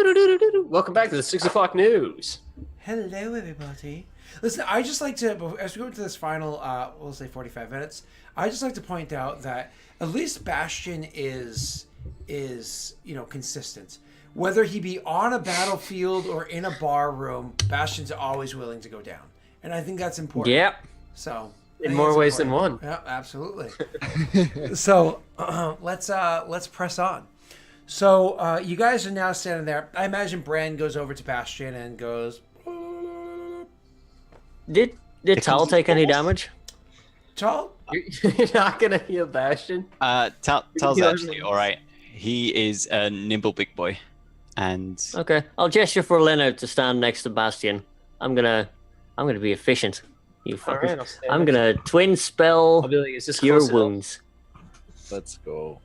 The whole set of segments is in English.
Welcome back to the 6 o'clock news. Hello, everybody. Listen, I just like to, as we go into this final, we'll say 45 minutes, I just like to point out that at least Bastion is consistent. Whether he be on a battlefield or in a bar room, Bastion's always willing to go down. And I think that's important. Yep. So in more ways than one. Yeah, absolutely. So let's press on. So you guys are now standing there. I imagine Bran goes over to Bastion and goes. Did Tal take any damage? Tal? You're not gonna heal Bastion. Tal's actually all right. He is a nimble big boy, and Okay, I'll gesture for Leonard to stand next to Bastion. I'm gonna be efficient. You fuckers. Right, I'm gonna twin spell I'll be like, is this cure close enough? wounds. Let's go.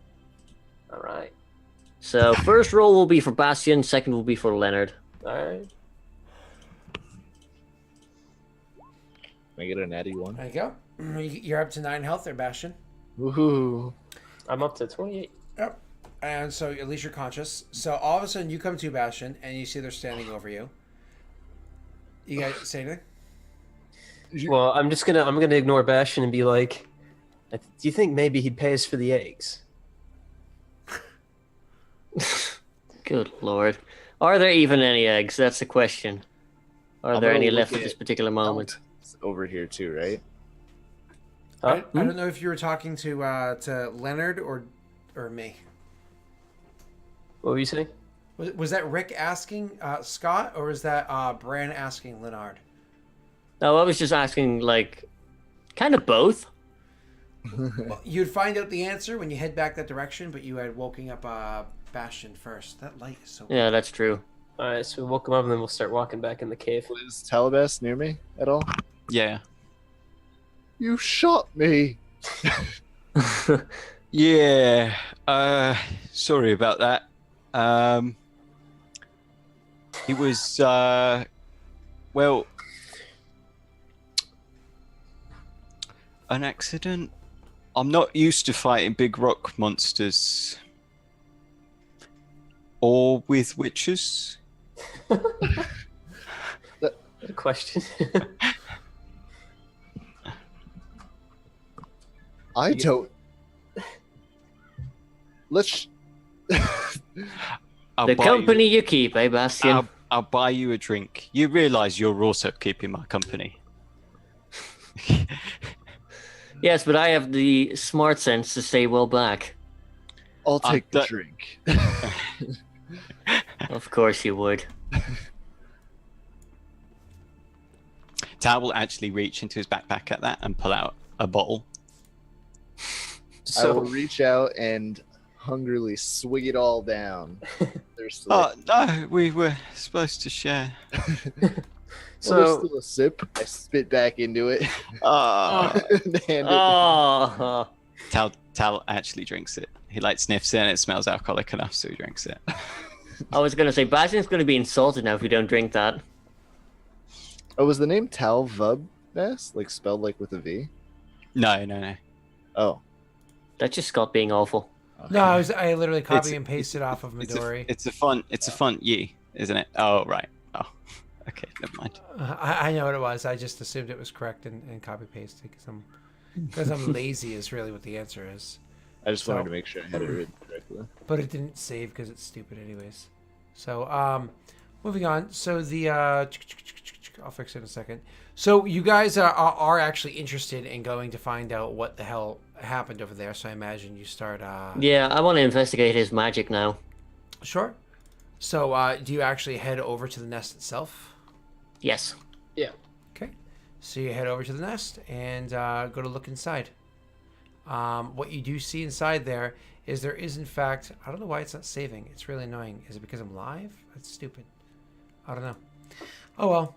All right. So first roll will be for Bastion. Second will be for Leonard. All right. Can I get a natty one? There you go. You're up to 9 health there, Bastion. Woohoo! I'm up to 28. Yep. And so at least you're conscious. So all of a sudden you come to Bastion and you see they're standing over you. You guys say anything? Well, I'm gonna ignore Bastion and be like, do you think maybe he'd pay us for the eggs? Good lord. Are there even any eggs? That's the question. Are I'm there gonna any look left at at- this particular moment? It's over here too, right? I don't know if you were talking to Leonard or me. What were you saying? Was that Rick asking Scott, or was that Bran asking Leonard? No, I was just asking, like, kind of both. Well, you'd find out the answer when you head back that direction, but you had woken up Bastion first. That light is so Yeah, that's true. All right, so we woke him up and then we'll start walking back in the cave. Is Taalubast near me at all? yeah, You shot me! yeah. Sorry about that. It was well, an accident. I'm not used to fighting big rock monsters or with witches. Good question. I don't. Let's. I'll The buy company you keep, eh, Bastion? I'll buy you a drink. You realize you're also keeping my company. Yes, but I have the smart sense to stay well back. I'll take the that- drink. Of course you would. Tal will actually reach into his backpack at that and pull out a bottle. I will So, reach out and hungrily swig it all down. There's still, Oh no, we were supposed to share. there's so, still a sip. I spit back into it. And hand it. oh, Tal actually drinks it. He like sniffs it and it smells alcoholic enough, so he drinks it. I was gonna say Bastion's gonna be insulted now if we don't drink that. Oh, was the name Taalubast? Like spelled like with a V? No. Oh. That's just Scott being awful. Okay. No, I literally copy It's- and pasted off of It's Midori. a fun ye, isn't it? Oh right. Oh, okay, never mind. I know what it was. I just assumed it was correct and copy pasted because I'm lazy is really what the answer is. I just wanted So- to make sure I had it written correctly. But it didn't save because it's stupid anyways. So moving on. So the I'll fix it in a second. So you guys are actually interested in going to find out what the hell happened over there. So I imagine you start. Yeah, I want to investigate his magic now. Sure. So do you actually head over to the nest itself? Yes. Okay. So you head over to the nest and go to look inside. What you do see inside there is in fact, I don't know why it's not saving. It's really annoying. Is it because I'm live? That's stupid. I don't know. Oh well.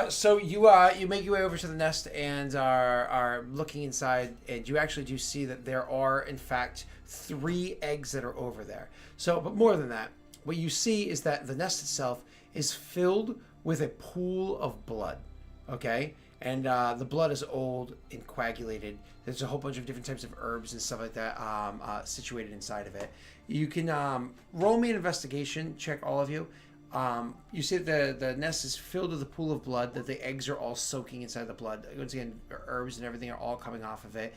So you make your way over to the nest and are looking inside, and you actually do see that there are in fact 3 eggs that are over there. So, but more than that, what you see is that the nest itself is filled with a pool of blood. Okay, and the blood is old and coagulated. There's a whole bunch of different types of herbs and stuff like that situated inside of it. You can roll me an investigation check, all of you. You see that the nest is filled with a pool of blood, that the eggs are all soaking inside the blood. Once again, herbs and everything are all coming off of it.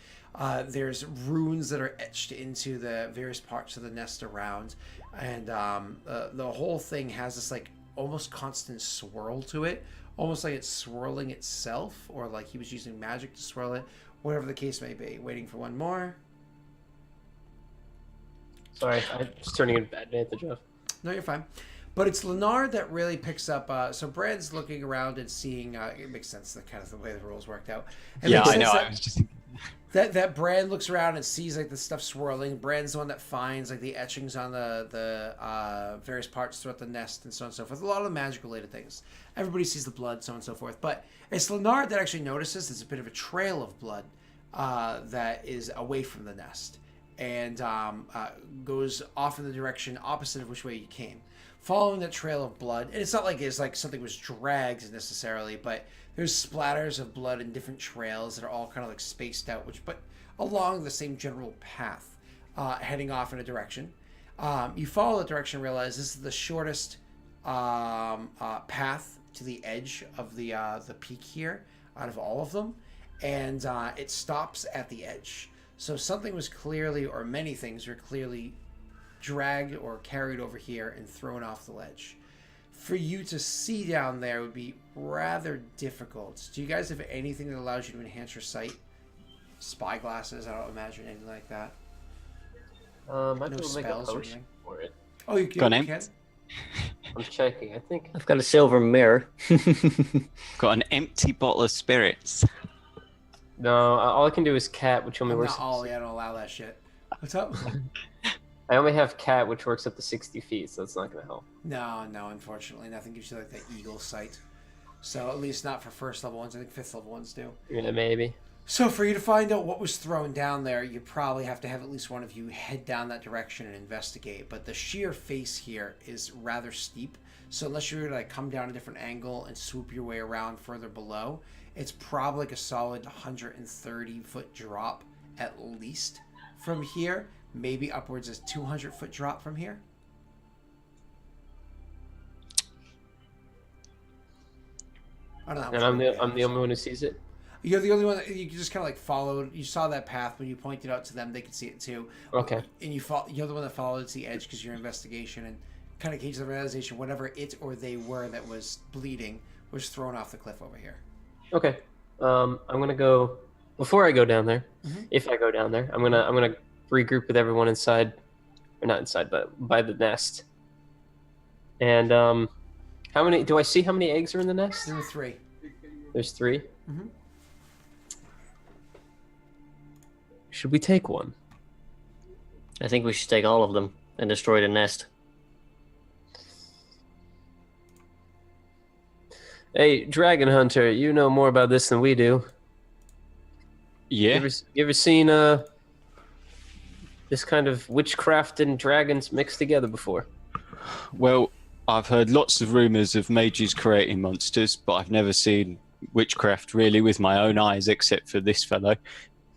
There's runes that are etched into the various parts of the nest around. And the whole thing has this like almost constant swirl to it. Almost like it's swirling itself, or like he was using magic to swirl it. Whatever the case may be. Waiting for one more. Sorry, I'm just turning an advantage off. No, you're fine. But it's Leonard that really picks up. So Brad's looking around and seeing. It makes sense, the kind of the way the rules worked out. It Yeah, makes I sense know. that- I was just thinking. That Brand looks around and sees like the stuff swirling. Brand's the one that finds like the etchings on the various parts throughout the nest and so on and so forth. A lot of the magic related things. Everybody sees the blood, so on and so forth. But it's Leonard that actually notices there's a bit of a trail of blood that is away from the nest and goes off in the direction opposite of which way you came. Following that trail of blood, and it's not like it's like something was dragged necessarily, but there's splatters of blood in different trails that are all kind of like spaced out, but along the same general path, heading off in a direction. You follow that direction and realize this is the shortest path to the edge of the peak here out of all of them, and it stops at the edge. So something was clearly, or many things were clearly dragged or carried over here and thrown off the ledge. For you to see down there would be rather difficult. Do you guys have anything that allows you to enhance your sight? Spy glasses? I don't imagine anything like that. I No can make a spells or potion anything? for it. Oh, you can. Got You an can? I'm checking. I think. I've got a silver mirror. Got an empty bottle of spirits. No, all I can do is cat, which only I'm works. not Ollie. I don't allow that shit. What's up? I only have cat, which works up to 60 feet, so it's not gonna help. No, unfortunately. Nothing gives you like that eagle sight. So at least not for first level ones. I think fifth level ones do. Yeah, maybe. So for you to find out what was thrown down there, you probably have to have at least one of you head down that direction and investigate. But the sheer face here is rather steep. So unless you were to like come down a different angle and swoop your way around further below, it's probably like a solid 130-foot drop at least from here. Maybe upwards of 200-foot drop from here. I don't know. And I'm the only one who sees it. You're the only one that you just kind of like followed. You saw that path when you pointed out to them; they could see it too. Okay. And you're the one that followed to the edge because your investigation and kind of came to the realization whatever it or they were that was bleeding was thrown off the cliff over here. Okay. I'm gonna go before I go down there. If I go down there, I'm gonna regroup with everyone inside, or not inside, but by the nest. And how many? Do I see how many eggs are in the nest? There were 3. There's 3. Mhm. Should we take one? I think we should take all of them and destroy the nest. Hey, Dragon Hunter, you know more about this than we do. Yeah. You ever seen this kind of witchcraft and dragons mixed together before? Well, I've heard lots of rumors of mages creating monsters, but I've never seen witchcraft really with my own eyes, except for this fellow.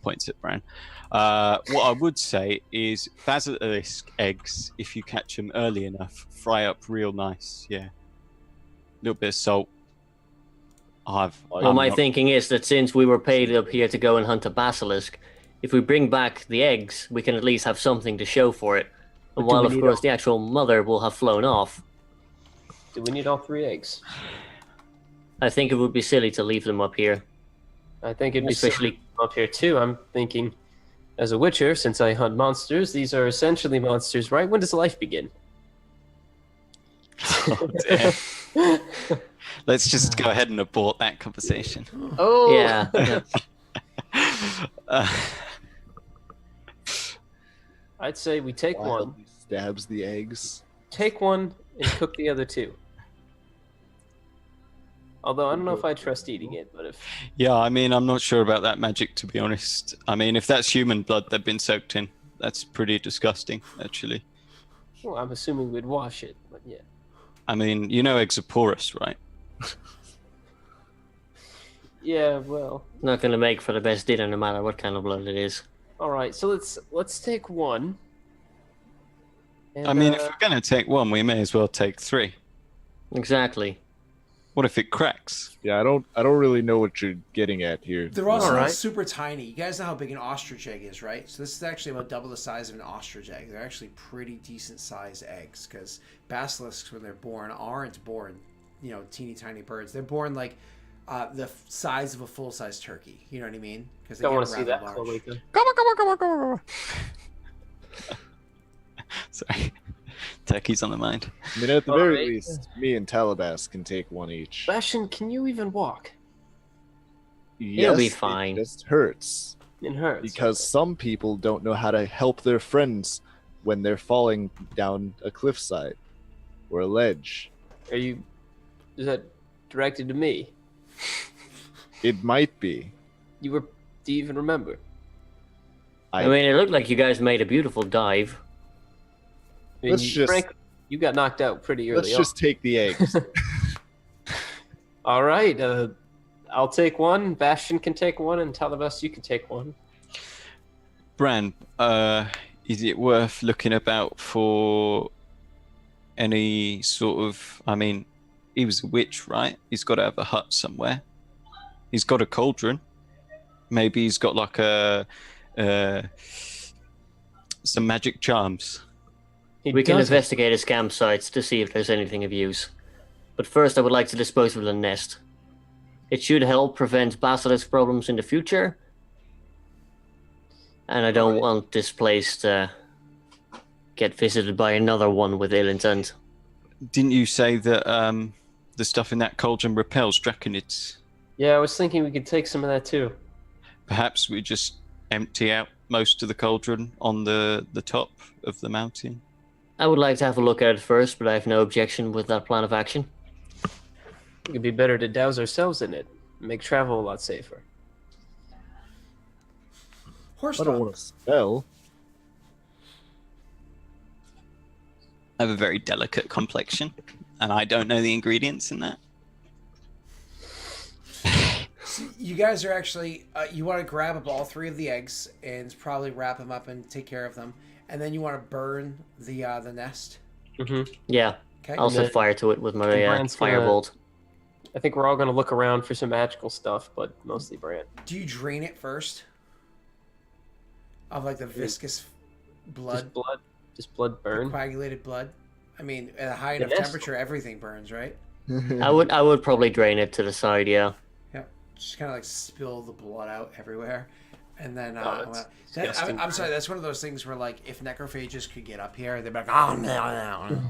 Points at Bran. What I would say is basilisk eggs, if you catch them early enough, fry up real nice. Yeah. A little bit of salt. Well, my thinking is that since we were paid up here to go and hunt a basilisk, if we bring back the eggs, we can at least have something to show for it. And while, of course, the actual mother will have flown off, Do we need all 3 eggs? I think it would be silly to leave them up here. I think it'd be Especially- up here too. I'm thinking, as a witcher, since I hunt monsters, these are essentially monsters, right? When does life begin? Oh, dear. Let's just go ahead and abort that conversation. Oh, Yeah. I'd say we take one. Wildly stabs the eggs. Take one and cook the other 2. Although I don't know if I trust eating it, but if Yeah, I mean, I'm not sure about that magic, to be honest. I mean, if that's human blood they've been soaked in, that's pretty disgusting, actually. well, I'm assuming we'd wash it, but yeah. I mean, you know eggs are porous, right? Yeah, well. Not gonna make for the best dinner, no matter what kind of blood it is. All right, so let's take one. And, I mean, if we're going to take one, we may as well take 3. Exactly. What if it cracks? Yeah, I don't really know what you're getting at here. They're also All not right. super tiny. You guys know how big an ostrich egg is, right? So this is actually about double the size of an ostrich egg. They're actually pretty decent sized eggs because basilisks, when they're born, aren't born, teeny tiny birds. They're born like the size of a full size turkey. You know what I mean? Because they don't get want to see rather that. large. Chloe, then. Come on. Sorry. Turkey's on the mind. I mean, at the very Alright. least, me and Taalubast can take one each. Bastion, can you even walk? He'll be Yes, fine. It just hurts It hurts. because some people don't know how to help their friends when they're falling down a cliffside or a ledge. Is that directed to me? It might be. Do you even remember? I mean, it looked like you guys made a beautiful dive. I mean, Let's just- Frank, you got knocked out pretty early. Let's just take the eggs. All right. I'll take one. Bastion can take one, and Taalubast, you can take one. Bran, is it worth looking about for any sort of... I mean, he was a witch, right? He's got to have a hut somewhere. He's got a cauldron. Maybe he's got like some magic charms. We can investigate his campsites to see if there's anything of use. But first, I would like to dispose of the nest. It should help prevent basilisk problems in the future. And I don't want this place to get visited by another one with ill intent. Didn't you say that the stuff in that cauldron repels dracnids? Yeah, I was thinking we could take some of that too. Perhaps we just empty out most of the cauldron on the top of the mountain. I would like to have a look at it first, but I have no objection with that plan of action. It'd be better to douse ourselves in it. Make travel a lot safer. Horse I don't dog. want to spell. I have a very delicate complexion, and I don't know the ingredients in that. So you guys are actually, you want to grab up all 3 of the eggs and probably wrap them up and take care of them. And then you want to burn the nest. Mm-hmm. Yeah, Okay. I'll set then- fire to it with my Brand's gonna- firebolt. I think we're all going to look around for some magical stuff, but mostly Brand. Do you drain it first? Of like the viscous blood, Just blood burn. coagulated blood? I mean, at a high The enough nest? temperature, everything burns, right? I would probably drain it to the side, yeah. Yeah. Just kind of like spill the blood out everywhere. And then, that's disgusting. I'm sorry, that's one of those things where, like, if necrophages could get up here, they'd be like, oh, no.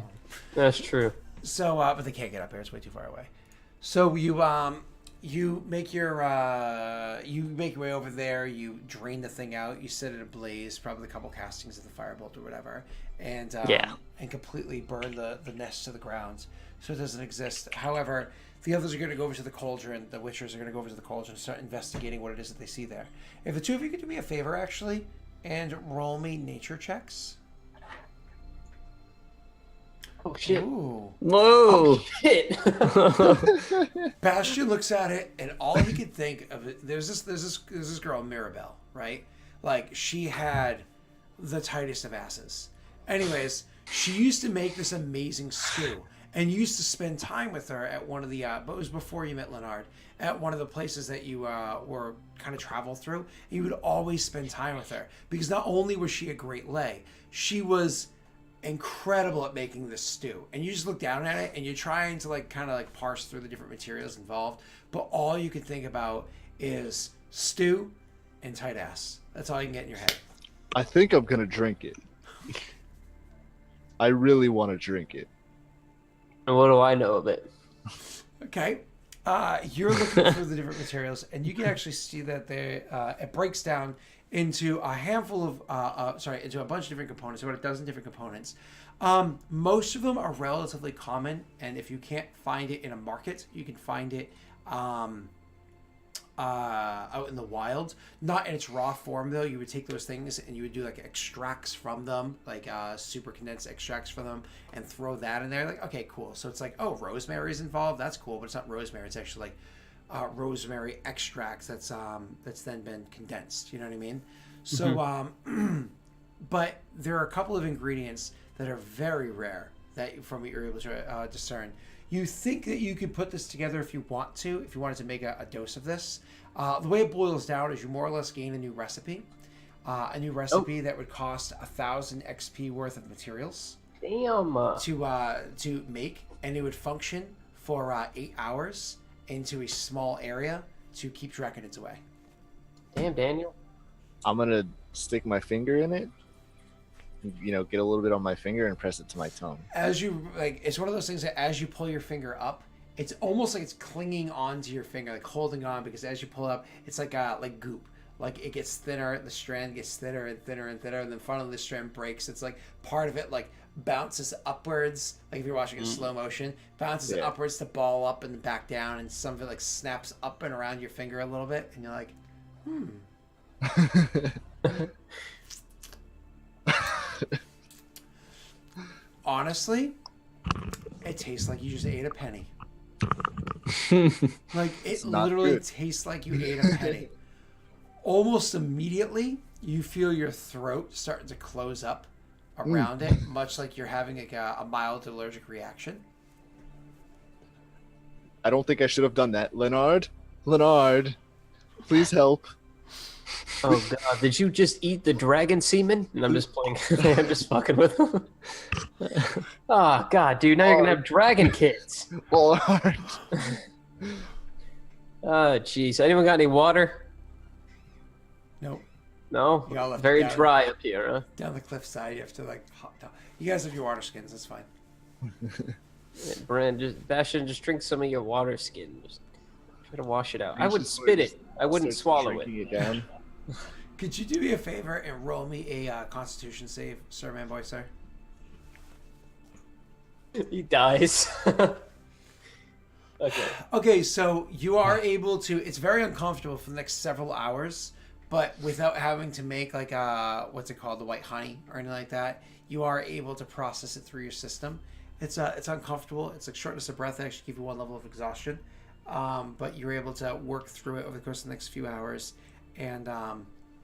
That's true. So, but they can't get up here; it's way too far away. So you make your way over there. You drain the thing out. You set it ablaze, probably a couple castings of the firebolt or whatever, and and completely burn the nest to the ground, so it doesn't exist. However, the others are going to go over to the cauldron. The witchers are going to go over to the cauldron and start investigating what it is that they see there. If the two of you could do me a favor, actually, and roll me nature checks. Oh shit! Ooh. Whoa! Shit! Bastion looks at it, and all he could think of it. There's this girl Mirabelle, right? Like, she had the tightest of asses. Anyways, she used to make this amazing stew, and you used to spend time with her at one of the. But it was before you met Leonard, at one of the places that you were kind of travel through. And you would always spend time with her because not only was she a great lay, she was incredible at making this stew. And you just look down at it and you're trying to like kind of like parse through the different materials involved, but all you can think about is stew and tight ass. That's all you can get in your head. I think I'm gonna drink it. I really want to drink it. And what do I know of it? Okay. You're looking through the different materials, and you can actually see that it breaks down into a handful of, into a bunch of different components, about a dozen different components. Most of them are relatively common, and if you can't find it in a market, you can find it out in the wild. Not in its raw form, though. You would take those things and you would do like extracts from them, like super condensed extracts from them, and throw that in there. Like, okay, cool. So it's like, oh, rosemary's involved. That's cool, but it's not rosemary. It's actually like rosemary extract that's then been condensed. You know what I mean? So, but there are a couple of ingredients that are very rare that from what you're able to discern. You think that you could put this together if you wanted to make a dose of this. The way it boils down is you more or less gain a new recipe. That would cost 1,000 XP worth of materials. Damn. To make, and it would function for 8 hours into a small area to keep draconids away. Damn, Daniel. I'm gonna stick my finger in it. Get a little bit on my finger and press it to my tongue. As you it's one of those things that as you pull your finger up, it's almost like it's clinging onto your finger, like holding on, because as you pull up, it's like goop. Like it gets thinner, the strand gets thinner and thinner and thinner, and then finally the strand breaks. It's like part of it bounces upwards, like if you're watching in slow motion, bounces upwards to ball up and back down, and some of it snaps up and around your finger a little bit, and you're like, Honestly, it tastes like you just ate a penny. It literally tastes like you ate a penny. Almost immediately, you feel your throat starting to close up around it, much like you're having a mild allergic reaction. I don't think I should have done that. Leonard, please help. Oh god, did you just eat the dragon semen? And I'm just playing. I'm just fucking with him. Oh god, dude, now you're gonna have dragon kids. Leonard. Oh jeez, anyone got any water? Nope. No? Y'all left Very down. dry up here, huh? Down the cliffside, you have to hop down. You guys have your water skins, that's fine. Yeah, Bastion, just drink some of your water skin. Just try to wash it out. I wouldn't spit it. I wouldn't swallow it. It down. Could you do me a favor and roll me a Constitution save, sir, man, boy, sir? He dies. Okay. Okay, so you are able to. It's very uncomfortable for the next several hours, but without having to make what's it called, the white honey or anything like that, you are able to process it through your system. It's uncomfortable. It's like shortness of breath. They actually give you one level of exhaustion, but you're able to work through it over the course of the next few hours, and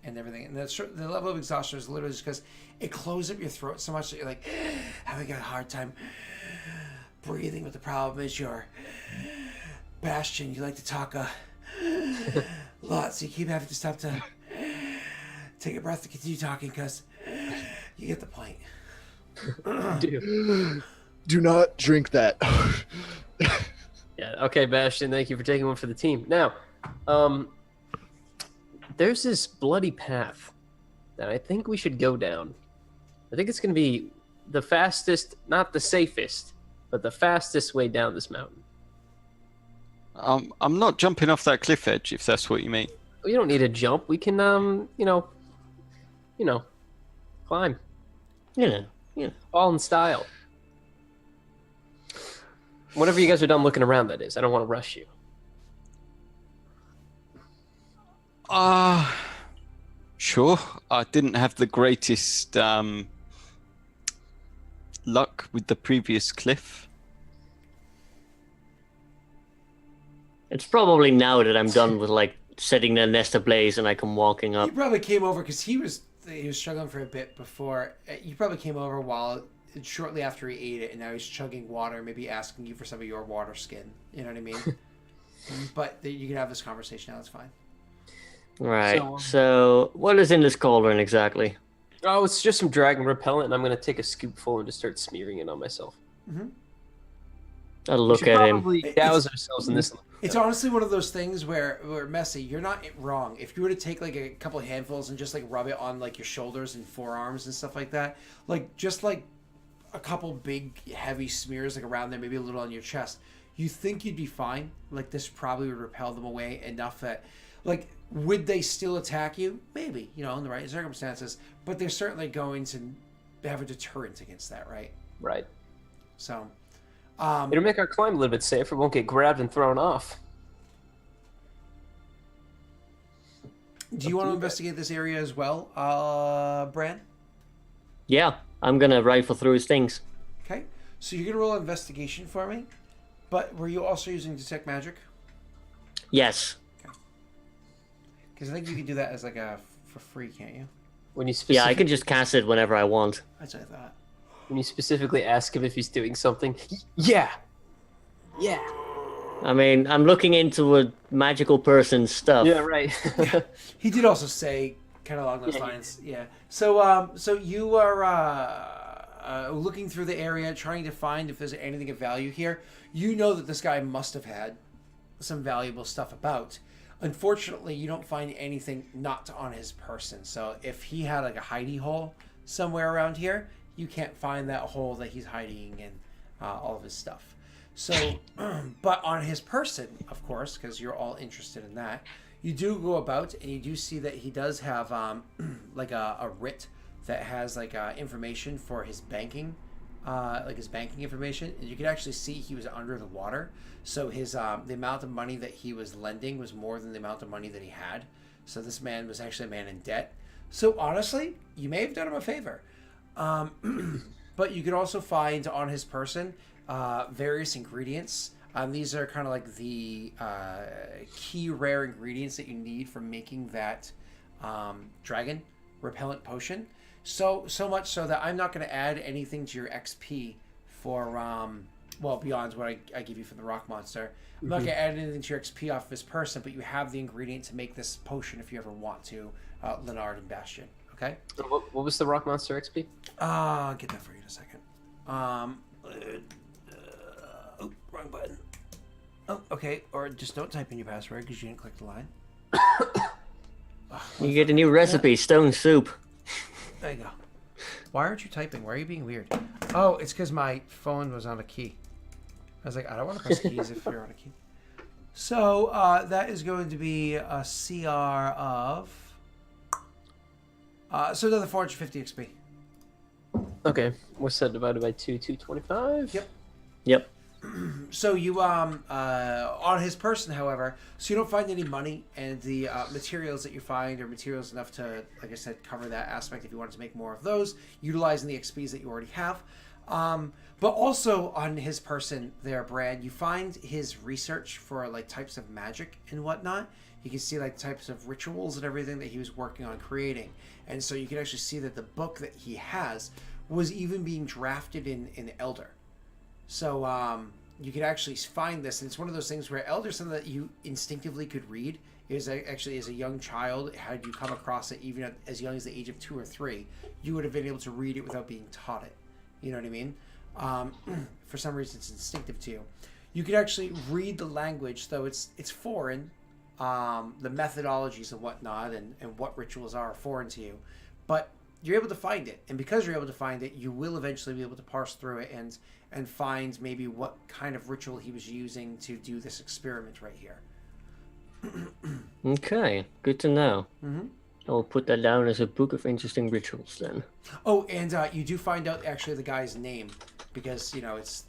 everything. And the level of exhaustion is literally just because it closes up your throat so much that you're like having a hard time breathing. But the problem is your Bastion. You like to talk a lot, so you keep having to stop to take a breath to continue talking because you get the point. Do not drink that. Yeah. Okay, Bastion. Thank you for taking one for the team. Now, there's this bloody path that I think we should go down. I think it's going to be the fastest, not the safest, but the fastest way down this mountain. I'm not jumping off that cliff edge, if that's what you mean. We don't need to jump. We can, climb. Yeah. All in style. Whenever you guys are done looking around, that is. I don't want to rush you. Sure. I didn't have the greatest luck with the previous cliff. It's probably now that I'm done with setting the nest ablaze and I come walking up. You probably came over because he was struggling for a bit before. You probably came over shortly after he ate it, and now he's chugging water, maybe asking you for some of your water skin. You know what I mean? But you can have this conversation now. It's fine. Right. So what is in this cauldron exactly? Oh, it's just some dragon repellent, and I'm going to take a scoopful and just start smearing it on myself. Mm-hmm. I'll look at him. Probably douse ourselves in this. It's honestly one of those things where Messy, you're not wrong. If you were to take a couple of handfuls and just rub it on your shoulders and forearms and stuff like that, just a couple big heavy smears around there, maybe a little on your chest, you think you'd be fine. This probably would repel them away enough that would they still attack you? Maybe, in the right circumstances, but they're certainly going to have a deterrent against that, right? Right. So it'll make our climb a little bit safer. Won't get grabbed and thrown off. Do you want to investigate this area as well, Bran? Yeah, I'm gonna rifle through his things. Okay, so you're gonna roll investigation for me, but were you also using detect magic? Yes. Because I think you can do that as like for free, can't you? When you Yeah, I can just cast it whenever I want. That's what I thought. When you specifically ask him if he's doing something, yeah. I mean, I'm looking into a magical person's stuff. Yeah, right. He did also say kind of along those lines. Yeah. So so you are looking through the area, trying to find if there's anything of value here. You know that this guy must have had some valuable stuff about. Unfortunately, you don't find anything not on his person. So if he had like a hidey hole somewhere around here, you can't find that hole that he's hiding in all of his stuff. So, but on his person, of course, because you're all interested in that, you do go about and you do see that he does have like a writ that has like information for his banking, like his banking information. And you can actually see he was under the water. So his the amount of money that he was lending was more than the amount of money that he had. So this man was actually a man in debt. So honestly, you may have done him a favor. But you could also find on his person various ingredients. These are kind of like the key rare ingredients that you need for making that dragon repellent potion. So much so that I'm not going to add anything to your XP for well, beyond what I give you for the rock monster. I'm not going to add anything to your XP off of this person, but you have the ingredient to make this potion if you ever want to, Leonard and Bastion. Okay? What was the rock monster XP? I'll get that for you in a second. Oh, wrong button. Oh, okay. Or just don't type in your password because you didn't click the line. You get a new recipe, stone soup. There you go. Why aren't you typing? Why are you being weird? Oh, it's because my phone was on a key. I was like, I don't want to press keys if you're on a key. So that is going to be a CR of... so another 450 XP. Okay. What's that divided by 2? 225? Yep. So you on his person, however, so you don't find any money, and the materials that you find are materials enough to, like I said, cover that aspect if you wanted to make more of those, utilizing the XPs that you already have. But also on his person there, Brad, you find his research for like types of magic and whatnot. You can see like types of rituals and everything that he was working on creating. And so you can actually see that the book that he has was even being drafted in Elder. So you could actually find this, and it's one of those things where Elder is something that you instinctively could read. It was actually, as a young child, had you come across it, even as young as the age of 2 or 3, you would have been able to read it without being taught it. You know what I mean? For some reason, it's instinctive to you. You could actually read the language, though it's foreign. The methodologies and whatnot, and what rituals are foreign to you, but you're able to find it, and because you're able to find it, you will eventually be able to parse through it and find maybe what kind of ritual he was using to do this experiment right here. Okay, good to know. Mm-hmm. I'll put that down as a book of interesting rituals then. Oh, and you do find out actually the guy's name, because it's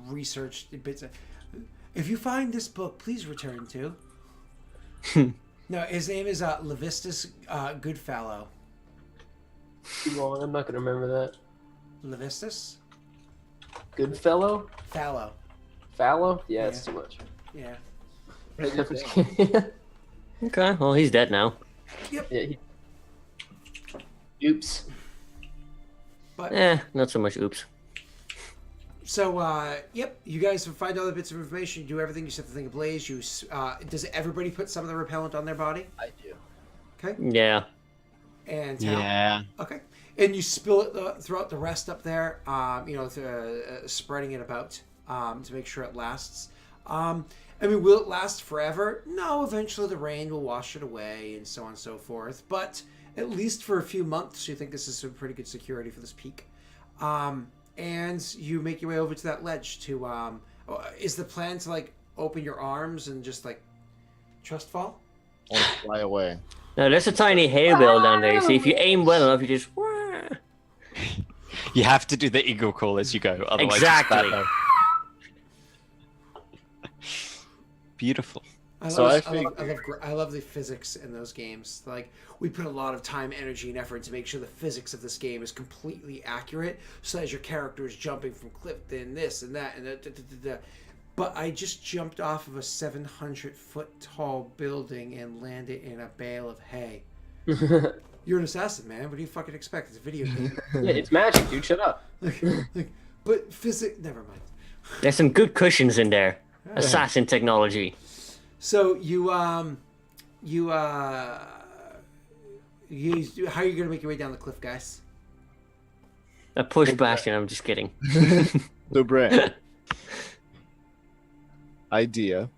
researched bits of, if you find this book, please return to. No, his name is Levistus Goodfellow. Too long. I'm not going to remember that. Levistus? Goodfellow? Fallow. Fallow? Yeah, it's too much. Yeah. Okay, well, he's dead now. Yep. Yeah, Oops. But Not so much oops. so, yep, you guys find all the bits of information. You do everything. You set the thing ablaze. Does everybody put some of the repellent on their body? I do. Okay. Yeah. And how? Yeah. Okay. And you spill it throughout the rest up there, spreading it about to make sure it lasts. I mean, will it last forever? No, eventually the rain will wash it away and so on and so forth. But at least for a few months, you think this is some pretty good security for this peak. And you make your way over to that ledge to, is the plan to, like, open your arms and just, like, trust fall? Or fly away. Now, there's a tiny hay bale down there. See, if you aim well enough, you just... You have to do the eagle call as you go. Otherwise Exactly. Beautiful. I love the physics in those games. Like, we put a lot of time, energy, and effort to make sure the physics of this game is completely accurate. So as your character is jumping from cliff, then this and that, and but I just jumped off of a 700-foot tall building and landed in a bale of hay. You're an assassin, man. What do you fucking expect? It's a video game. Yeah, it's magic, dude. Shut up. But never mind. There's some good cushions in there. Assassin technology. So how are you gonna make your way down the cliff, guys? A push Bastion, I'm just kidding. So, Bran, idea,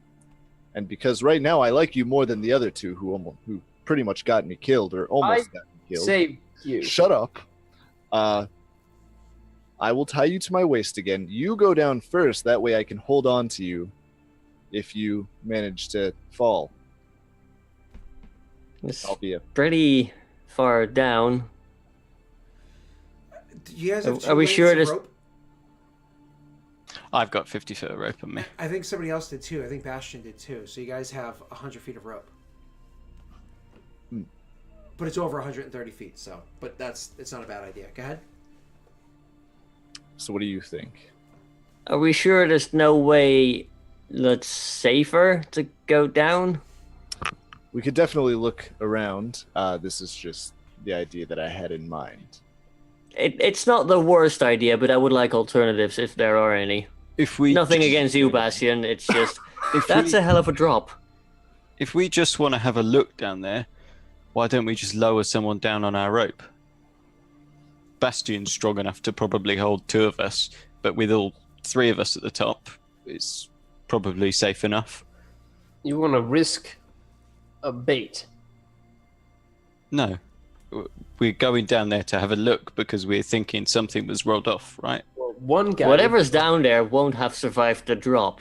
and because right now I like you more than the other two who pretty much got me killed or almost got me killed. Save you. Shut up. I will tie you to my waist again. You go down first. That way I can hold on to you if you manage to fall. It's I'll be a... pretty far down. Do you guys have Are we sure this? this- I've got 50 foot of rope on me. I think somebody else did too. I think Bastion did too. So you guys have 100 feet of rope. But it's over 130 feet, so. But it's not a bad idea. Go ahead. So what do you think? Are we sure there's no way that's safer to go down? We could definitely look around. This is just the idea that I had in mind. It's not the worst idea, but I would like alternatives if there are any. Nothing against you, Bastion. It's just that's a hell of a drop. If we just want to have a look down there, why don't we just lower someone down on our rope? Bastion's strong enough to probably hold two of us, but with all three of us at the top, it's probably safe enough. You want to risk a bait? No. We're going down there to have a look because we're thinking something was rolled off, right? Well, one guy. Whatever's down there won't have survived the drop.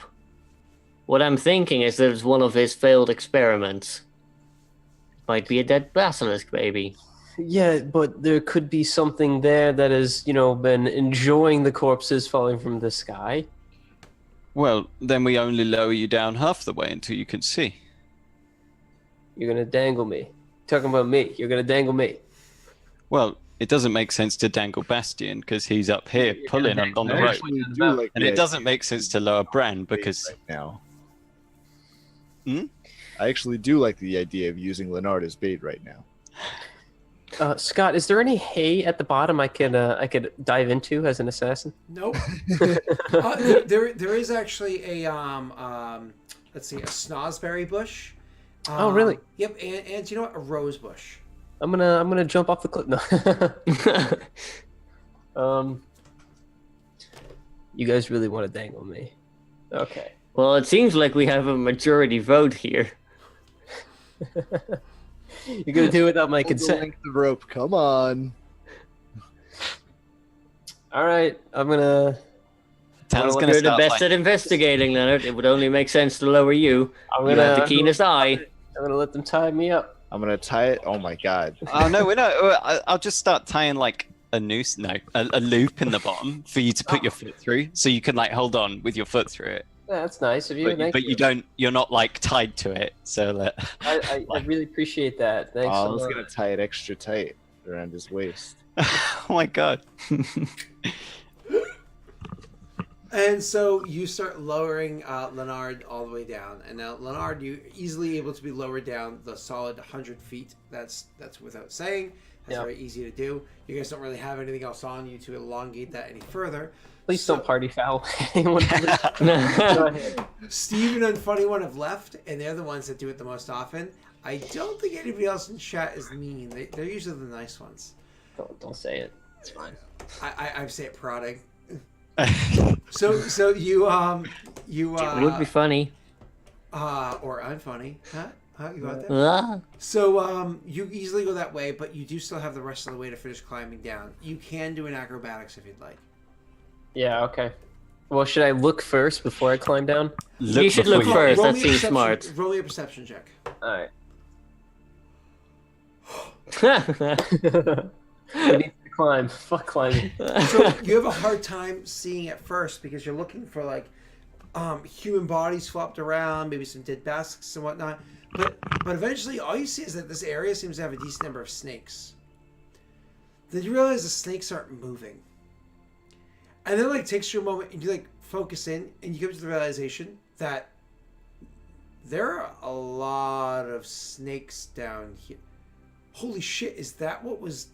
What I'm thinking is that it's one of his failed experiments. Might be a dead basilisk, maybe. Yeah, but there could be something there that has, been enjoying the corpses falling from the sky. Well, then we only lower you down half the way until you can see. You're gonna dangle me. Talking about me. You're gonna dangle me. Well, it doesn't make sense to dangle Bastion because he's up here pulling up on the I rope. actually do like And the it doesn't make sense to lower Bran because... right now. Hmm? I actually do like the idea of using Leonard as bait right now. Scott, is there any hay at the bottom I could dive into as an assassin? Nope. There is actually a let's see, a snozzberry bush. Oh, really? Yep, and you know what? A rose bush. I'm gonna jump off the cliff. No. You guys really want to dangle me? Okay. Well, it seems like we have a majority vote here. You're gonna do it without my Hold the consent. length of rope. Come on. All right, I'm gonna. Tan's You're gonna the start best at investigating, Leonard. It would only make sense to lower you. You have the keenest eye. I'm gonna let them tie me up. I'm gonna tie it. Oh my god. Oh no, we're not. I'll just start tying like a noose, a loop in the bottom for you to put your foot through, so you can like hold on with your foot through it. Yeah, that's nice of you. But you don't. You're not like tied to it, so that. I really appreciate that. Thanks. I so was much. gonna tie it extra tight around his waist. Oh my god. And so you start lowering Leonard all the way down, and now Leonard, you're easily able to be lowered down the solid 100 feet. That's without saying. That's very easy to do. You guys don't really have anything else on you to elongate that any further. Please don't party foul. Anyone, please. Go ahead. Steven and Funny One have left, and they're the ones that do it the most often. I don't think anybody else in chat is mean. They're usually the nice ones. Don't say it. It's fine. I say it prodding. So you It would be funny. or unfunny, huh? You got that? Ah. So you easily go that way, but you do still have the rest of the way to finish climbing down. You can do an acrobatics if you'd like. Yeah. Okay. Well, should I look first before I climb down? You should look before first. Roll That me a seems perception- smart. Roll me a perception check. All right. I need to climb. Fuck climbing. So you have a hard time seeing at first because you're looking for like human bodies flopped around, maybe some dead basilisks and whatnot. But eventually, all you see is that this area seems to have a decent number of snakes. Then you realize the snakes aren't moving, and then like takes you a moment, and you like focus in, and you come to the realization that there are a lot of snakes down here. Holy shit, is that what was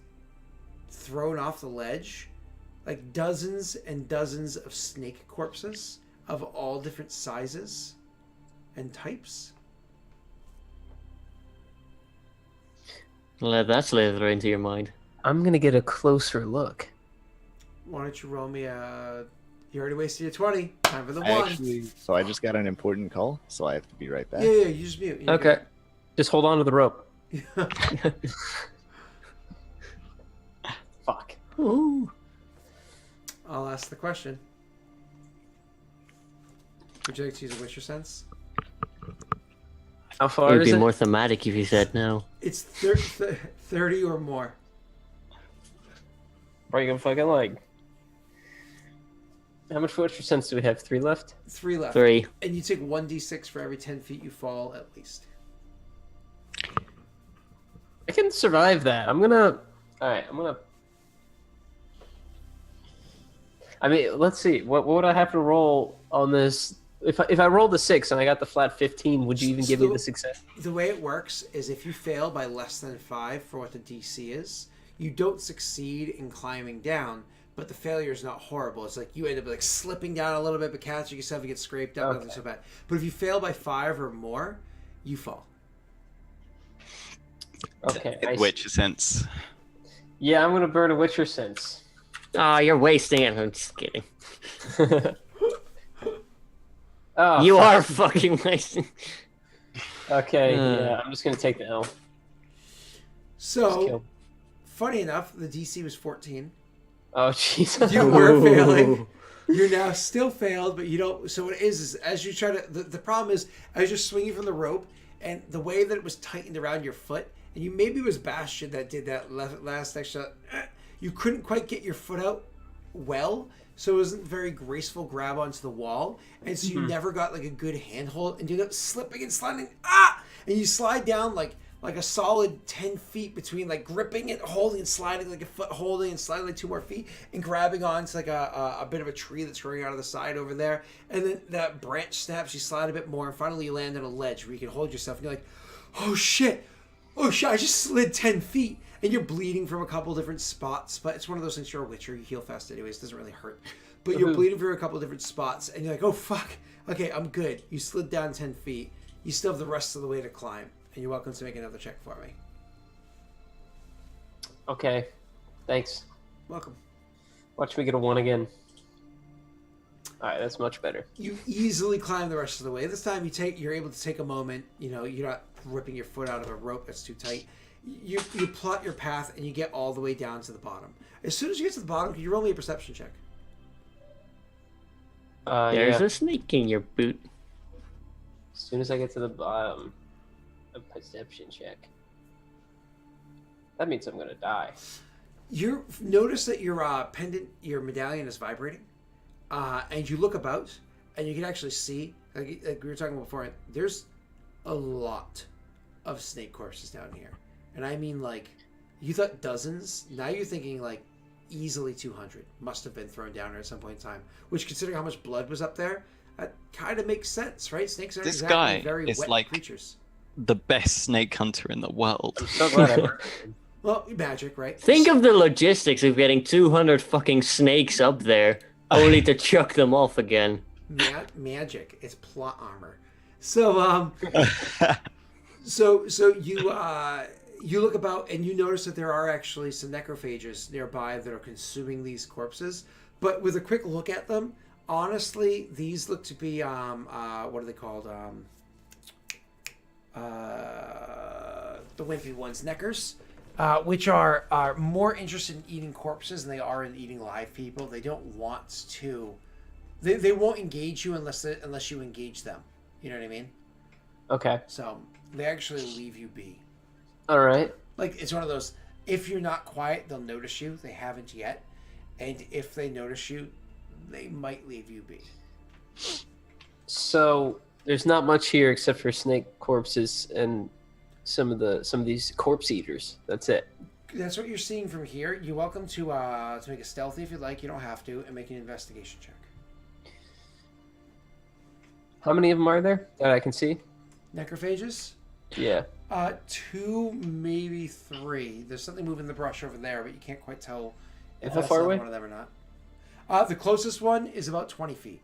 thrown off the ledge? Like dozens and dozens of snake corpses of all different sizes and types? Let that slither into your mind. I'm gonna get a closer look. Why don't you roll me a... You already wasted your 20. Time for the one. So I just got an important call, so I have to be right back. Yeah, you just mute. You're Okay. Just hold on to the rope. good. Fuck. Ooh. I'll ask the question. Would you like to use a Witcher sense? How It far would is be it? more thematic if you said no. It's 30 or more. Break a fucking leg. How much Witcher sense do we have? 3 left? 3 left. 3. And you take 1d6 for every 10 feet you fall, at least. I can survive that. I'm gonna. Alright, I'm gonna. I mean, let's see. What would I have to roll on this? If I rolled a 6 and I got the flat 15, would you even give me the success? The way it works is if you fail by less than 5 for what the DC is, you don't succeed in climbing down, but the failure is not horrible. It's like you end up like slipping down a little bit, but catching yourself and get scraped up. Nothing so bad. But if you fail by 5 or more, you fall. Okay. I see. Witcher sense. Yeah, I'm gonna burn a Witcher sense. Ah, you're wasting it. I'm just kidding. Oh, You fuck. are fucking wasting. Okay, yeah, I'm just gonna take the L. Just So, kill. funny enough, the DC was 14. Oh, jeez. You were failing. You're now still failed, but you don't. So what it is as you try to. The problem is as you're swinging from the rope, and the way that it was tightened around your foot, and you maybe it was Bastion that did that last extra. You couldn't quite get your foot out well, so it wasn't very graceful grab onto the wall, and so you never got like a good handhold, and you end up slipping and sliding. And you slide down like a solid 10 feet between like gripping it, holding and sliding like a foot, holding and sliding like 2 more feet, and grabbing onto like a bit of a tree that's growing out of the side over there. And then that branch snaps, you slide a bit more, and finally you land on a ledge where you can hold yourself, and you're like, oh shit, I just slid 10 feet. And you're bleeding from a couple different spots, but it's one of those things, you're a Witcher, you heal fast anyways, it doesn't really hurt. But you're bleeding from a couple different spots, and you're like, oh fuck, okay, I'm good. You slid down 10 feet. You still have the rest of the way to climb, and you're welcome to make another check for me. Okay, thanks. Welcome. Watch me get a 1 again. Alright, that's much better. You easily climb the rest of the way. This time you're able to take a moment, you're not ripping your foot out of a rope that's too tight. You plot your path, and you get all the way down to the bottom. As soon as you get to the bottom, can you roll me a perception check? There's Yeah. a snake in your boot. As soon as I get to the bottom, a perception check. That means I'm gonna die. You notice that your pendant, your medallion is vibrating, and you look about, and you can actually see, like we were talking about before, there's a lot of snake corpses down here. And I mean, like, you thought dozens, now you're thinking, like, easily 200 must have been thrown down there at some point in time. Which, considering how much blood was up there, that kind of makes sense, right? Snakes aren't This exactly guy very is wet like- creatures. The best snake hunter in the world. I'm so glad I worked. Well, magic, right? Think of the logistics of getting 200 fucking snakes up there, only to chuck them off again. Magic. It's plot armor. So, so you look about and you notice that there are actually some necrophages nearby that are consuming these corpses. But with a quick look at them, honestly, these look to be what are they called? The wimpy ones, neckers. Which are more interested in eating corpses than they are in eating live people. They don't want to. They won't engage you unless you engage them. You know what I mean? Okay. So they actually leave you be. Alright. Like, it's one of those, if you're not quiet, they'll notice you. They haven't yet. And if they notice you, they might leave you be. So there's not much here except for snake corpses and some of these corpse eaters. That's it. That's what you're seeing from here. You're welcome to make a stealthy if you'd like. You don't have to. And make an investigation check. How many of them are there that I can see? Necrophages? Yeah. 2, maybe 3. There's something moving the brush over there, but you can't quite tell if How that's far another away? one of them or not. The closest one is about 20 feet.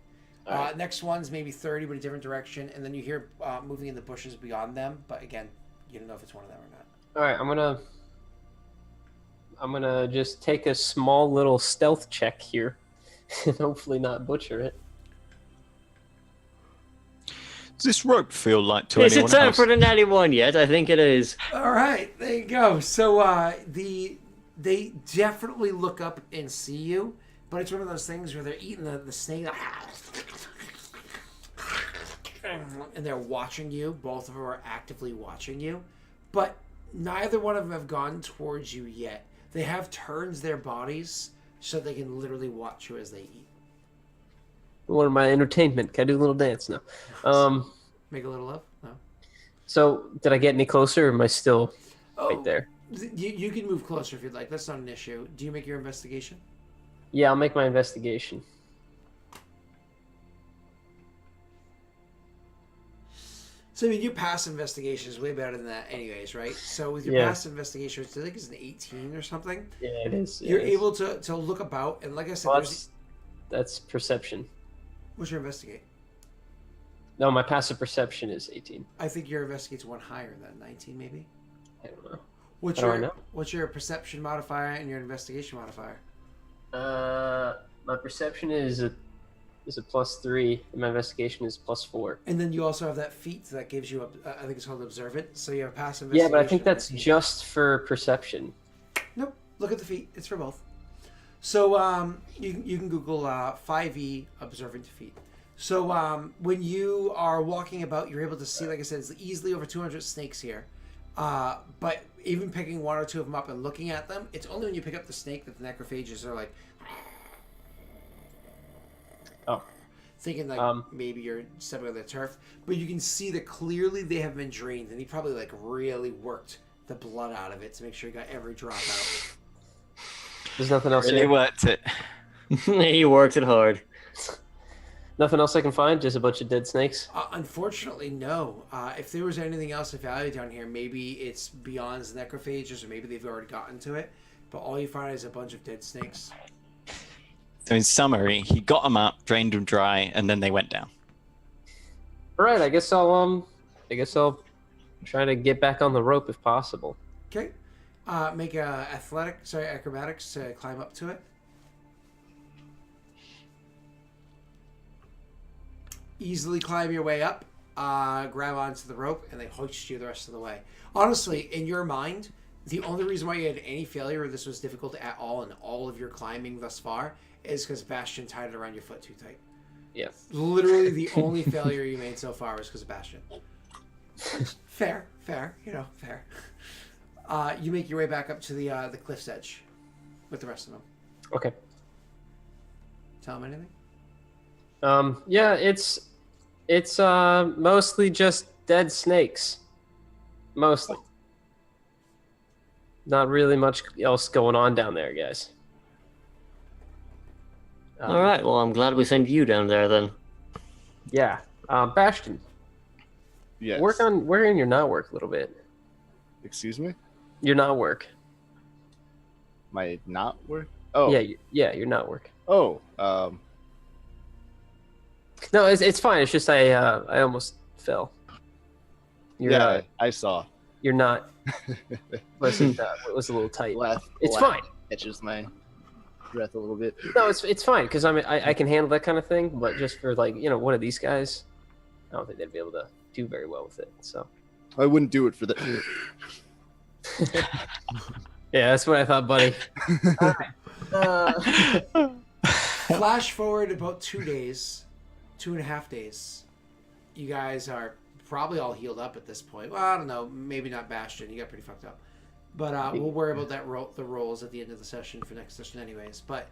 Alright. Next one's maybe 30, but a different direction, and then you hear moving in the bushes beyond them. But again, you don't know if it's one of them or not. All right, I'm gonna just take a small little stealth check here, and hopefully not butcher it. Does this rope feel like to Is it anyone time else? for the natty one yet? I think it is. All right, there you go. So they definitely look up and see you, but it's one of those things where they're eating the snake, and they're watching you. Both of them are actively watching you, but neither one of them have gone towards you yet. They have turned their bodies so they can literally watch you as they eat. One of my entertainment. Can I do a little dance now? Make a little love? No. So did I get any closer, or am I still right there? You can move closer if you'd like. That's not an issue. Do you make your investigation? Yeah, I'll make my investigation. So, I mean, your past investigation is way better than that anyways, right? So with your Yeah. past investigation, which I think is an 18 or something, Yeah, it is. you're able to look about, and like I said, Well, that's perception. what's your investigate? No, my passive perception is 18. I think your investigate's one higher than 19, maybe. I don't know. What's How do I your know? what's your perception modifier and your investigation modifier? My perception is a +3, and my investigation is +4. And then you also have that feat that gives you I think it's called observant. So you have passive Yeah, investigation. but I think that's and a feat. just for perception. Nope. Look at the feat. It's for both. So you can Google 5e observant feat. So when you are walking about, you're able to see, like I said, it's easily over 200 snakes here. But even picking one or two of them up and looking at them, it's only when you pick up the snake that the necrophages are like, Oh. thinking like maybe you're stepping on their turf. But you can see that clearly they have been drained, and he probably like really worked the blood out of it to make sure he got every drop out. There's nothing else Really here. worked it. He worked it hard. Nothing else I can find. Just a bunch of dead snakes. Unfortunately, no. If there was anything else of value down here, maybe it's beyond the necrophages, or maybe they've already gotten to it. But all you find is a bunch of dead snakes. So in summary, he got them up, drained them dry, and then they went down. All right, I guess I'll try to get back on the rope if possible. Okay. Make acrobatics to climb up to it. Easily climb your way up, grab onto the rope, and they hoist you the rest of the way. Honestly, in your mind, the only reason why you had any failure or this was difficult at all in all of your climbing thus far is because Bastion tied it around your foot too tight. Yeah. Literally the only failure you made so far was because of Bastion. Fair, fair. You make your way back up to the cliff's edge with the rest of them. Okay. Tell them anything? Yeah, it's mostly just dead snakes. Mostly. Not really much else going on down there, guys. All right. Well, I'm glad we sent you down there then. Yeah. Bastion, Yes. work on your not work a little bit. Excuse me? Your not work. My not work? Oh. Yeah, your not work. Oh. No, it's fine. It's just I almost fell. Yeah, I saw. You're not. It was a little tight. It's laugh fine. Catches my breath a little bit. No, it's fine because I can handle that kind of thing. But just for one of these guys, I don't think they'd be able to do very well with it. So. I wouldn't do it for the. Yeah, that's what I thought, buddy. All right. Flash forward about 2.5 days. You guys are probably all healed up at this point. Well, I don't know. Maybe not Bastion. You got pretty fucked up. But we'll worry about the rolls at the end of the session for next session anyways. But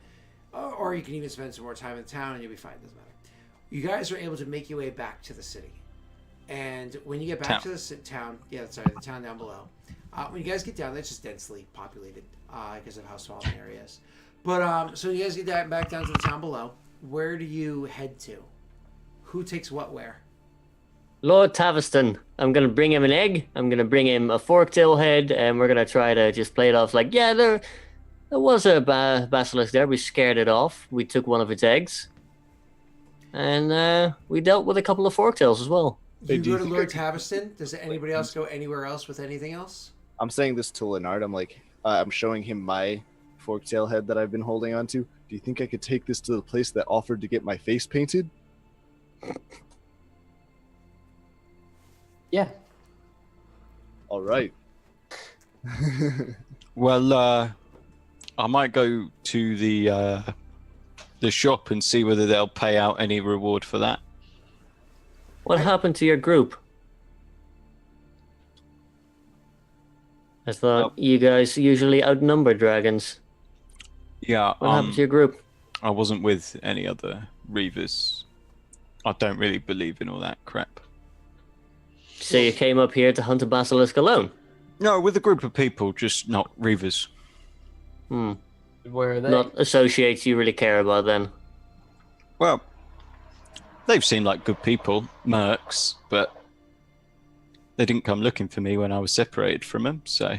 or you can even spend some more time in town and you'll be fine. It doesn't matter. You guys are able to make your way back to the city. And when you get back to the town, the town down below. When you guys get down there, it's just densely populated because of how small the area is. But so you guys get back down to the town below. Where do you head to? Who takes what where? Lord Taviston, I'm gonna bring him an egg. I'm gonna bring him a fork-tail head, and we're gonna try to just play it off like, yeah, there was a basilisk there. We scared it off. We took one of its eggs, and we dealt with a couple of fork-tails as well. You do you go to think Lord I could- Taviston. Does anybody else go anywhere else with anything else? I'm saying this to Leonard. I'm like, I'm showing him my forktail head that I've been holding on to. Do you think I could take this to the place that offered to get my face painted? Yeah. All right. Well, I might go to the shop and see whether they'll pay out any reward for that. What happened to your group? I thought you guys usually outnumber dragons. Yeah, What happened to your group? I wasn't with any other Reavers. I don't really believe in all that crap. So you came up here to hunt a basilisk alone? No, with a group of people, just not Reavers. Hmm. Where are they? Not associates you really care about then. Well, they've seemed like good people, mercs, but they didn't come looking for me when I was separated from them, so...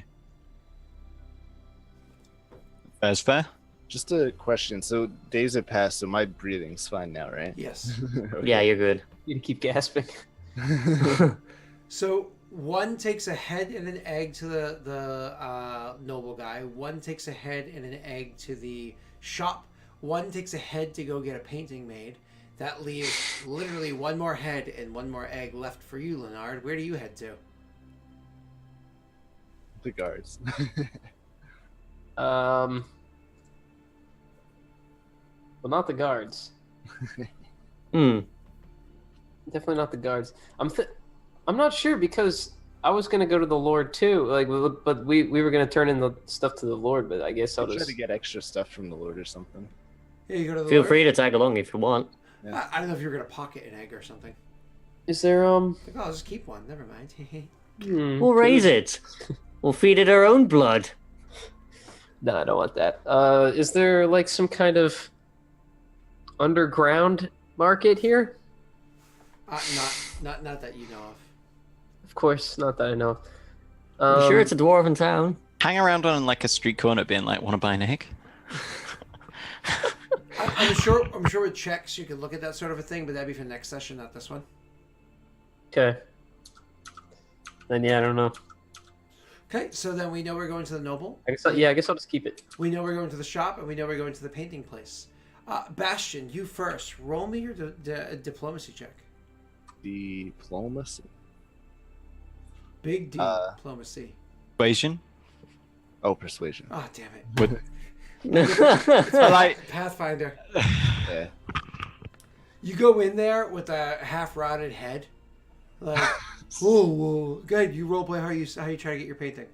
Fair's fair. Just a question. So days have passed, so my breathing's fine now, right? Yes. Okay. Yeah, you're good. You to keep gasping. So one takes a head and an egg to the noble guy. One takes a head and an egg to the shop. One takes a head to go get a painting made. That leaves literally one more head and one more egg left for you, Leonard. Where do you head to? The guards. Well, not the guards. Hmm. Definitely not the guards. I'm not sure because I was gonna go to the Lord too. Like, but we were gonna turn in the stuff to the Lord. But I guess I'll I'll try just. to get extra stuff from the Lord or something. Yeah, you go to the Feel Lord. free to tag along if you want. I don't know if you're gonna pocket an egg or something. Is there Like, oh, I'll just keep one. Never mind. We'll raise it. We'll feed it our own blood. No, I don't want that. Is there like some kind of underground market here? Not that you know of. Of course, not that I know. You sure it's a dwarven town? Hang around on like a street corner being like, want to buy an egg? I'm sure with checks you could look at that sort of a thing, but that'd be for next session, not this one. Okay. Then yeah, I don't know. Okay, so then we know we're going to the noble. I guess I'll just keep it. We know we're going to the shop, and we know we're going to the painting place. Bastion, you first. Roll me your diplomacy check. Diplomacy. Big D diplomacy. Persuasion? Oh, persuasion. Oh, damn it. With Like Pathfinder. Yeah. You go in there with a half-rotted head. Like, whoa. Good, you roleplay how you try to get your painting.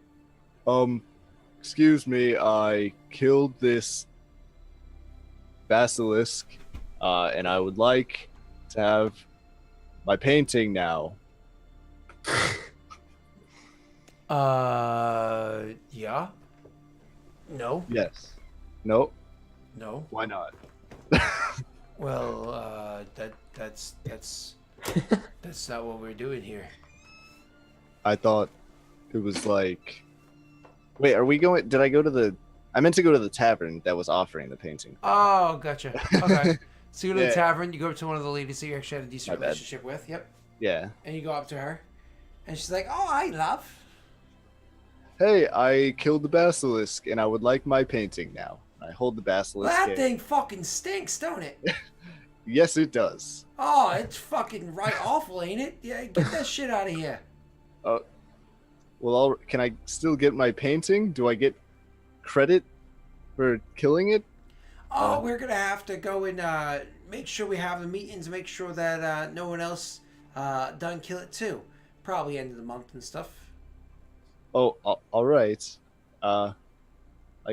Excuse me, I killed this basilisk, and I would like to have my painting now. Yeah. No. Yes. No. No. Why not? Well, that's not what we're doing here. I thought it was like. Wait, are we going? Did I go to the? I meant to go to the tavern that was offering the painting. Oh, gotcha. Okay. So you go to the Yeah. tavern, you go up to one of the ladies that you actually had a decent My bad. relationship with. Yep. Yeah. And you go up to her, and she's like, "Oh, hi, love." Hey, I killed the basilisk, and I would like my painting now. I hold the basilisk. That here. thing fucking stinks, don't it? Yes, it does. Oh, it's fucking right awful, ain't it? Yeah, get that shit out of here. Well, can I still get my painting? Do I get credit for killing it? Oh, we're gonna have to go and make sure we have the meetings, make sure that no one else done kill it too. Probably end of the month and stuff. Oh, all right. I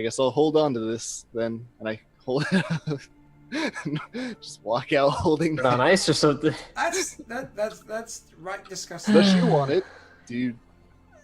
guess I'll hold on to this then, and I hold. Just walk out holding. Put it on ice or something. That's right. Disgusting. Does she want it? Do you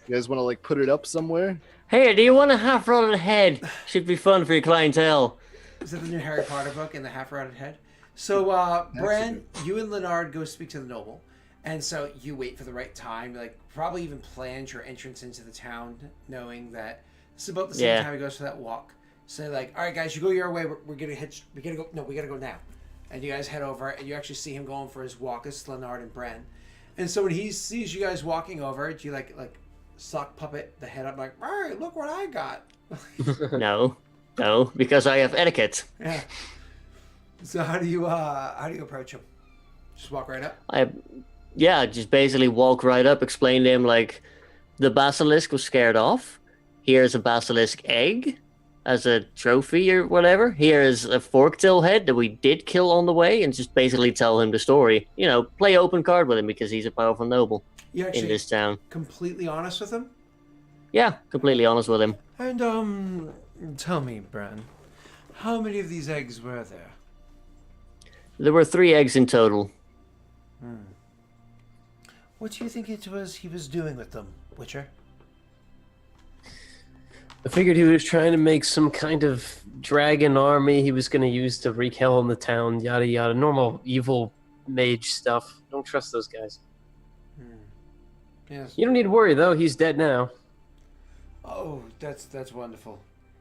guys want to like put it up somewhere? Hey, do you want a half-rotted head? Should be fun for your clientele. Is that the new Harry Potter book in the half-rotted head? So, Bran, you and Leonard go speak to the noble. And so you wait for the right time, like probably even planned your entrance into the town, knowing that it's about the same time he goes for that walk. So like, all right, guys, you go your way. We're gonna hitch. We gotta go. No, we gotta go now. And you guys head over, and you actually see him going for his walk as Slenard and Bren. And so when he sees you guys walking over, do you like sock puppet the head up like, all right, look what I got? No, because I have etiquette. Yeah. So how do you approach him? Just walk right up? Just basically walk right up, explain to him like the basilisk was scared off. Here's a basilisk egg as a trophy or whatever. Here's a forktail head that we did kill on the way, and just basically tell him the story. You know, play open card with him because he's a powerful noble in this town. Completely honest with him? Yeah, completely honest with him. And tell me, Bran, how many of these eggs were there? There were 3 eggs in total. What do you think it was he was doing with them, Witcher? I figured he was trying to make some kind of dragon army he was going to use to wreak hell on the town, yada yada. Normal evil mage stuff. Don't trust those guys. Yes. You don't need to worry, though. He's dead now. Oh, that's wonderful.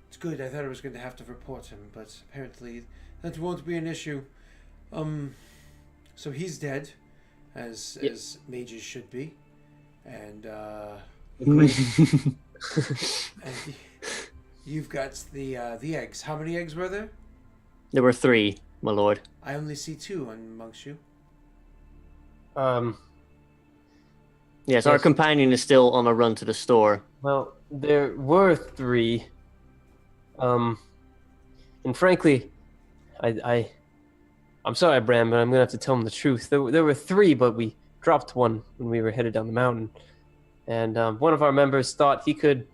It's good. I thought I was going to have to report him, but apparently that won't be an issue. So he's dead, as mages should be, and and you've got the eggs. How many eggs were there? There were 3, my lord. I only see 2 amongst you. Yes, our companion is still on a run to the store. Well, there were 3. And frankly, I'm sorry, Bram, but I'm gonna have to tell him the truth. There were 3, but we dropped one when we were headed down the mountain. And one of our members thought he could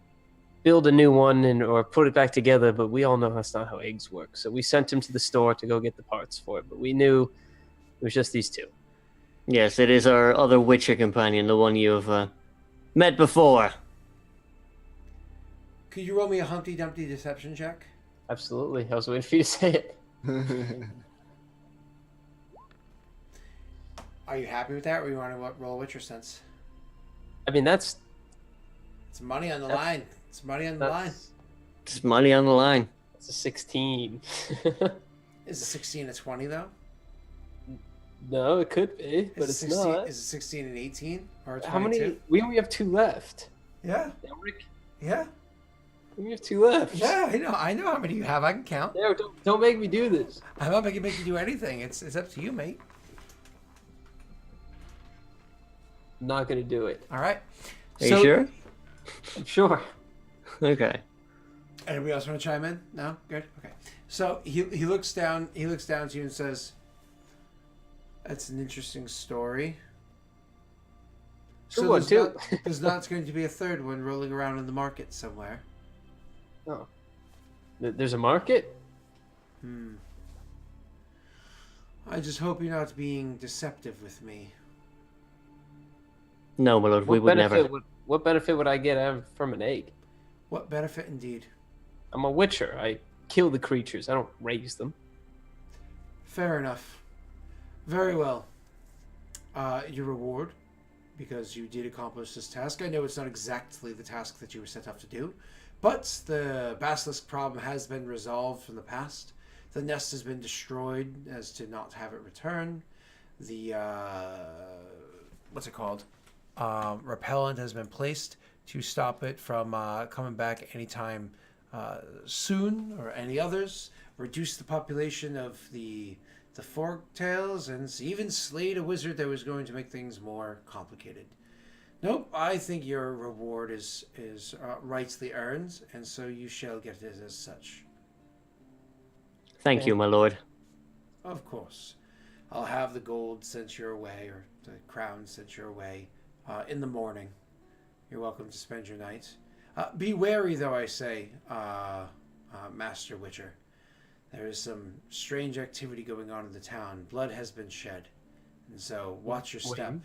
build a new one or put it back together, but we all know that's not how eggs work. So we sent him to the store to go get the parts for it, but we knew it was just these 2. Yes, it is our other Witcher companion, the one you've met before. Could you roll me a Humpty Dumpty deception check? Absolutely. I was waiting for you to say it. Are you happy with that, or you want to roll a Witcher sense? I mean, it's money on the line. It's money on the line. It's money on the line. It's a 16. Is a 16 a 20 though? No, it could be, but it's 16, not. Is it 16 and 18 or 22? How many? We only have 2 left. Yeah. Daelric, Yeah. we only have 2 left. Yeah, I know how many you have. I can count. Yeah, don't make me do this. I'm not making you do anything. It's up to you, mate. I'm not gonna do it. All right. Are you sure? I'm sure. Okay. Anybody else want to chime in? No? Good. Okay. So he looks down. He looks down to you and says, "That's an interesting story." True one too. There's not going to be a third one rolling around in the market somewhere. Oh. There's a market? I just hope you're not being deceptive with me. No, my lord, we would never. What benefit would I get from an egg? What benefit indeed? I'm a witcher. I kill the creatures. I don't raise them. Fair enough. Very well. Your reward, because you did accomplish this task. I know it's not exactly the task that you were set up to do, but the basilisk problem has been resolved from the past. The nest has been destroyed as to not have it return. The what's it called? Repellent has been placed to stop it from coming back anytime soon, or any others. Reduce the population of the forktails, and even slayed a wizard that was going to make things more complicated. Nope, I think your reward is rightly earned, and so you shall get it as such. Thank you, my lord. Of course. I'll have the gold sent your way, or the crown sent your way, in the morning. You're welcome to spend your night. Be wary, though, I say, Master Witcher. There is some strange activity going on in the town. Blood has been shed, and so watch your step.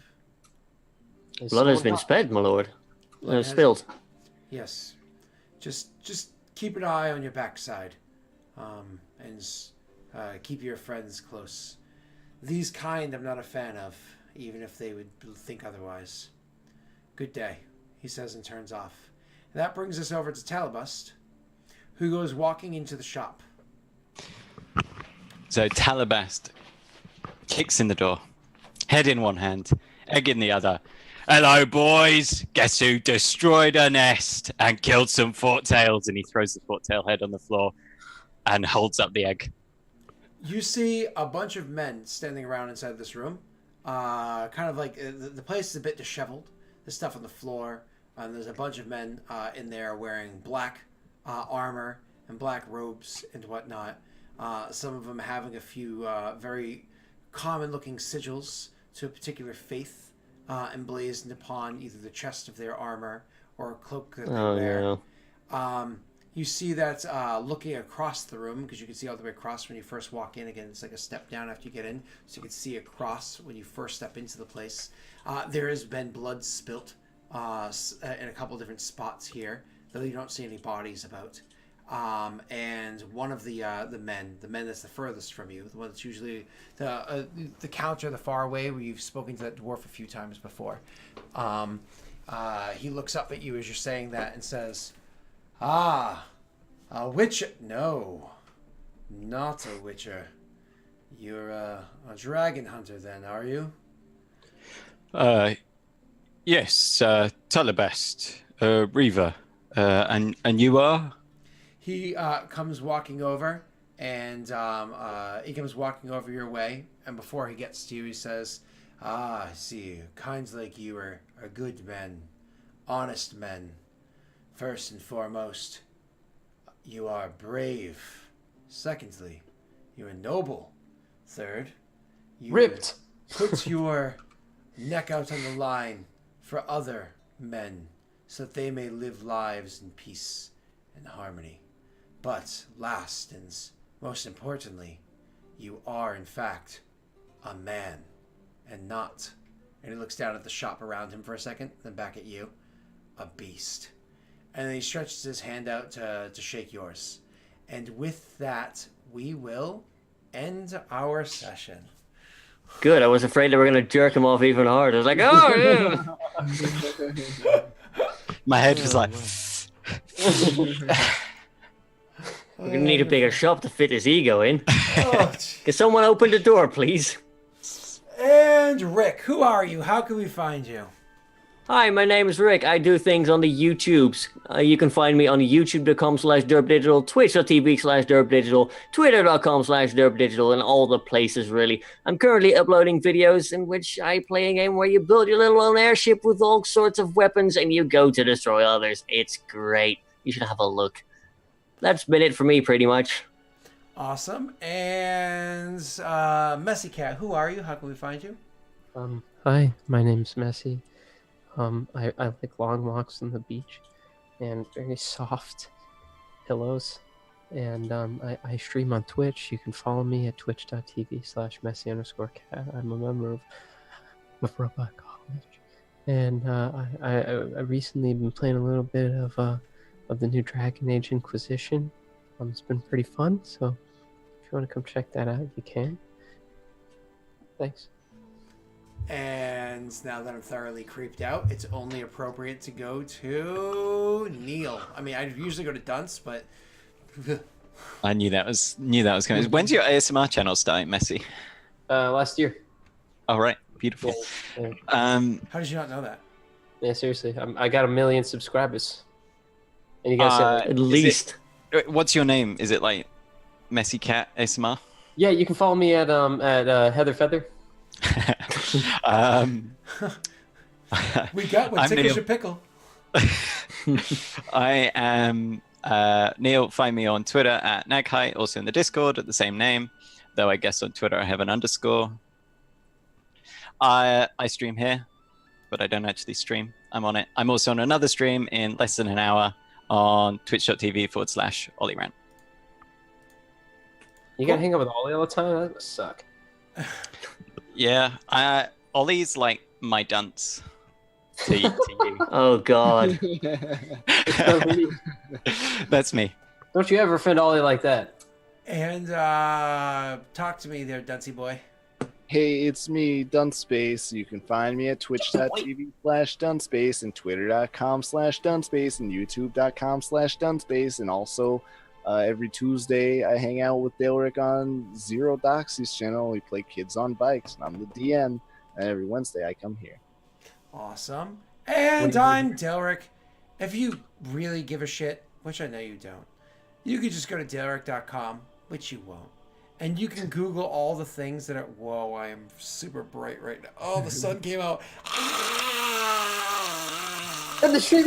Blood has been spilled, my lord. Spilled. Yes. Just keep an eye on your backside, and keep your friends close. These kind I'm not a fan of, even if they would think otherwise. Good day, he says and turns off. And that brings us over to Taalubast, who goes walking into the shop. So Taalubast kicks in the door, head in one hand, egg in the other. Hello, boys. Guess who destroyed a nest and killed some forktails? And he throws the forktail head on the floor and holds up the egg. You see a bunch of men standing around inside this room. Kind of like the place is a bit disheveled. There's stuff on the floor. And there's a bunch of men in there wearing black armor and black robes and whatnot. Some of them having a few very common-looking sigils to a particular faith emblazoned upon either the chest of their armor or a cloak that they wear. No. You see that looking across the room, because you can see all the way across when you first walk in. Again, it's like a step down after you get in, so you can see across when you first step into the place. There has been blood spilt in a couple different spots here, though you don't see any bodies about. And one of the men that's the furthest from you, the one that's usually the counter the far away where you've spoken to that dwarf a few times before. He looks up at you as you're saying that and says, "Ah, a witcher? No, not a witcher. You're a dragon hunter then, are you?" Yes, Taalubast, Reaver. And you are? He comes walking over, and he comes walking over your way, and before he gets to you, he says, "Ah, I see. Kinds like you are good men, honest men. First and foremost, you are brave. Secondly, you are noble. Third, you Ripped. put your neck out on the line for other men, so that they may live lives in peace and harmony. But last and most importantly, you are in fact a man and not," and he looks down at the shop around him for a second, then back at you, "a beast." And then he stretches his hand out to shake yours. And with that, we will end our session. Good. I was afraid they were going to jerk him off even harder. I was like, oh, yeah. My head was like... We're going to need a bigger shop to fit his ego in. Oh, Can someone open the door, please? and Rick, who are you? How can we find you? Hi, my name is Rick. I do things on the YouTubes. You can find me on youtube.com/derpdigital, twitch.tv/derpdigital, twitter.com/derpdigital, and all the places, really. I'm currently uploading videos in which I play a game where you build your little own airship with all sorts of weapons and you go to destroy others. It's great. You should have a look. That's been it for me, pretty much. Awesome. And Messy Cat, who are you? How can we find you? Hi, my name's Messy. I like long walks on the beach and very soft pillows. And I stream on Twitch. You can follow me at twitch.tv/messy_cat. I'm a member of Robot College. And I recently been playing a little bit of the new Dragon Age Inquisition. It's been pretty fun, so if you want to come check that out, you can. Thanks. And now that I'm thoroughly creeped out, it's only appropriate to go to Neil. I mean, I usually go to Dunce, but I knew that was coming. When's your ASMR channel starting, Messi? Last year. All right, beautiful. Yeah. How did you not know that? Yeah, seriously, I got 1 million subscribers. And you guys said, At least. What's your name? Is it like Messy Cat ASMR? yeah, you can follow me at Heather Feather. We got what I'm tickles Neil. your pickle. I am Neil. Find me on Twitter at Naghai, also in the Discord at the same name, though I guess on Twitter I have an underscore. I stream here, but I don't actually stream. I'm on it. I'm also on another stream in less than an hour on twitch.tv/OllieRant. You gotta hang out with Ollie all the time? That must suck. Yeah, Ollie's like my dunce to you. Oh, God. That's me. Don't you ever offend Ollie like that. And talk to me there, Duncy boy. Hey, it's me, Dunspace. You can find me at twitch.tv/Dunspace and twitter.com/Dunspace and youtube.com/Dunspace. And also, every Tuesday, I hang out with Daelric on Zero Doxy's channel. We play Kids on Bikes, and I'm the DM. And every Wednesday, I come here. Awesome. And I'm Daelric. If you really give a shit, which I know you don't, you could just go to Daelric.com, which you won't. And you can Google all the things that are... Whoa, I am super bright right now. Oh, the sun came out. And the stream.